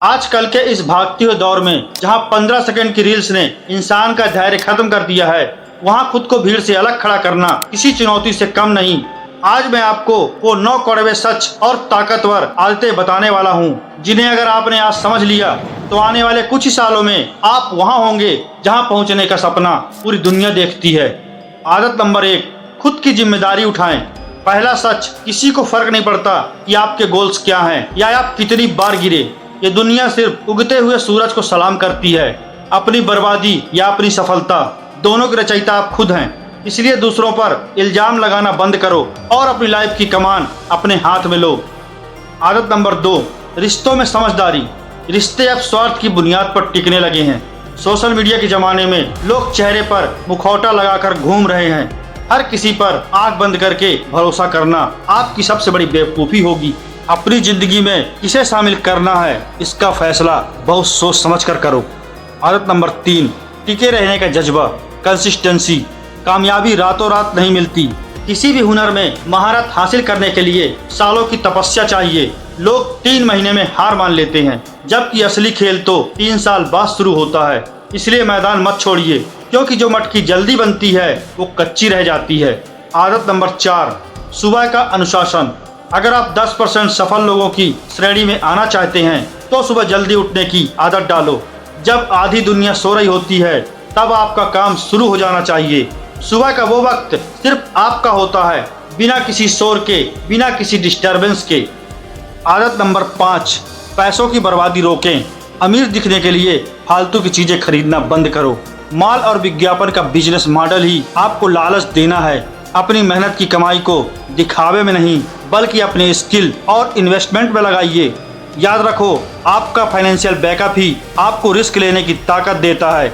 आजकल के इस भागते हुए दौर में जहां 15 सेकंड की रील्स ने इंसान का धैर्य खत्म कर दिया है, वहां खुद को भीड़ से अलग खड़ा करना किसी चुनौती से कम नहीं। आज मैं आपको वो 9 कड़वे सच और ताकतवर आदतें बताने वाला हूं, जिन्हें अगर आपने आज समझ लिया तो आने वाले कुछ ही सालों में आप वहां होंगे जहां पहुंचने का सपना पूरी दुनिया देखती है। आदत नंबर 1, खुद की जिम्मेदारी उठाएं। पहला सच, किसी को फर्क नहीं पड़ता कि आपके गोल्स क्या हैं या आप कितनी बार गिरे। ये दुनिया सिर्फ उगते हुए सूरज को सलाम करती है। अपनी बर्बादी या अपनी सफलता, दोनों की रचयिता आप खुद हैं। इसलिए दूसरों पर इल्जाम लगाना बंद करो और अपनी लाइफ की कमान अपने हाथ में लो। आदत नंबर 2, रिश्तों में समझदारी। रिश्ते अब स्वार्थ की बुनियाद पर टिकने लगे हैं। सोशल मीडिया के जमाने में लोग चेहरे पर मुखौटा लगाकर घूम रहे हैं। हर किसी पर आंख बंद करके भरोसा करना आपकी सबसे बड़ी बेवकूफ़ी होगी। अपनी जिंदगी में किसे शामिल करना है, इसका फैसला बहुत सोच समझ कर करो। आदत नंबर 3, टिके रहने का जज्बा, कंसिस्टेंसी। कामयाबी रातों रात नहीं मिलती। किसी भी हुनर में महारत हासिल करने के लिए सालों की तपस्या चाहिए। लोग 3 महीने में हार मान लेते हैं, जबकि असली खेल तो 3 साल बाद शुरू होता है। इसलिए मैदान मत छोड़िए, क्योंकि जो मटकी जल्दी बनती है वो कच्ची रह जाती है। आदत नंबर 4, सुबह का अनुशासन। अगर आप 10% सफल लोगों की श्रेणी में आना चाहते हैं तो सुबह जल्दी उठने की आदत डालो। जब आधी दुनिया सो रही होती है तब आपका काम शुरू हो जाना चाहिए। सुबह का वो वक्त सिर्फ आपका होता है, बिना किसी शोर के, बिना किसी डिस्टरबेंस के। आदत नंबर 5, पैसों की बर्बादी रोकें। अमीर दिखने के लिए फालतू की चीजें खरीदना बंद करो। माल और विज्ञापन का बिजनेस मॉडल ही आपको लालच देना है। अपनी मेहनत की कमाई को दिखावे में नहीं, बल्कि अपने स्किल और इन्वेस्टमेंट में लगाइए। याद रखो, आपका फाइनेंशियल बैकअप ही आपको रिस्क लेने की ताकत देता है।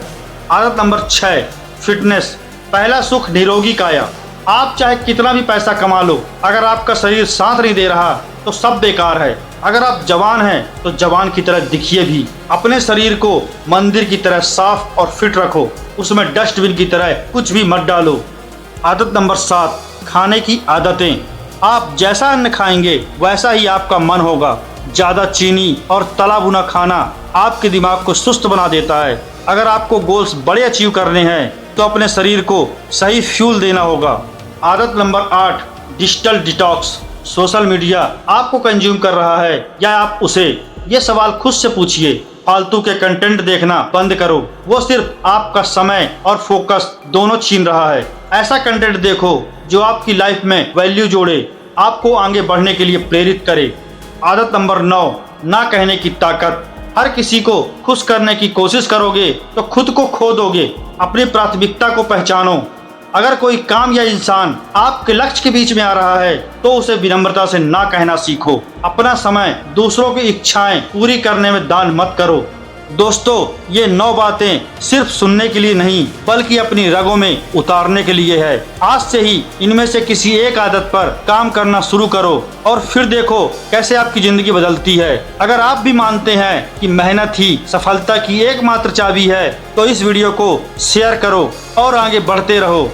आदत नंबर 6, फिटनेस। पहला सुख निरोगी काया। आप चाहे कितना भी पैसा कमा लो, अगर आपका शरीर साथ नहीं दे रहा तो सब बेकार है। अगर आप जवान हैं तो जवान की तरह दिखिए भी। अपने शरीर को मंदिर की तरह साफ और फिट रखो, उसमें डस्टबिन की तरह कुछ भी मत डालो। आदत नंबर 7, खाने की आदतें। आप जैसा अन्न खाएंगे वैसा ही आपका मन होगा। ज़्यादा चीनी और तला भुना खाना आपके दिमाग को सुस्त बना देता है। अगर आपको गोल्स बड़े अचीव करने हैं तो अपने शरीर को सही फ्यूल देना होगा। आदत number 8, digital detox. Social media आपको कंज्यूम कर रहा है या आप उसे? ये सवाल खुद से पूछिए। फालतू के कंटेंट देखना बंद करो, वो सिर्फ आपका समय और फोकस दोनों छीन रहा है। ऐसा कंटेंट देखो जो आपकी लाइफ में वैल्यू जोड़े, आपको आगे बढ़ने के लिए प्रेरित करे। आदत नंबर 9, ना कहने की ताकत। हर किसी को खुश करने की कोशिश करोगे तो खुद को खो दोगे। अपनी प्राथमिकता को पहचानो। अगर कोई काम या इंसान आपके लक्ष्य के बीच में आ रहा है तो उसे विनम्रता से ना कहना सीखो। अपना समय दूसरों की इच्छाएं पूरी करने में दान मत करो। दोस्तों, ये 9 बातें सिर्फ सुनने के लिए नहीं, बल्कि अपनी रगों में उतारने के लिए है। आज से ही इनमें से किसी एक आदत पर काम करना शुरू करो और फिर देखो कैसे आपकी जिंदगी बदलती है। अगर आप भी मानते हैं कि मेहनत ही सफलता की एकमात्र चाबी है तो इस वीडियो को शेयर करो और आगे बढ़ते रहो।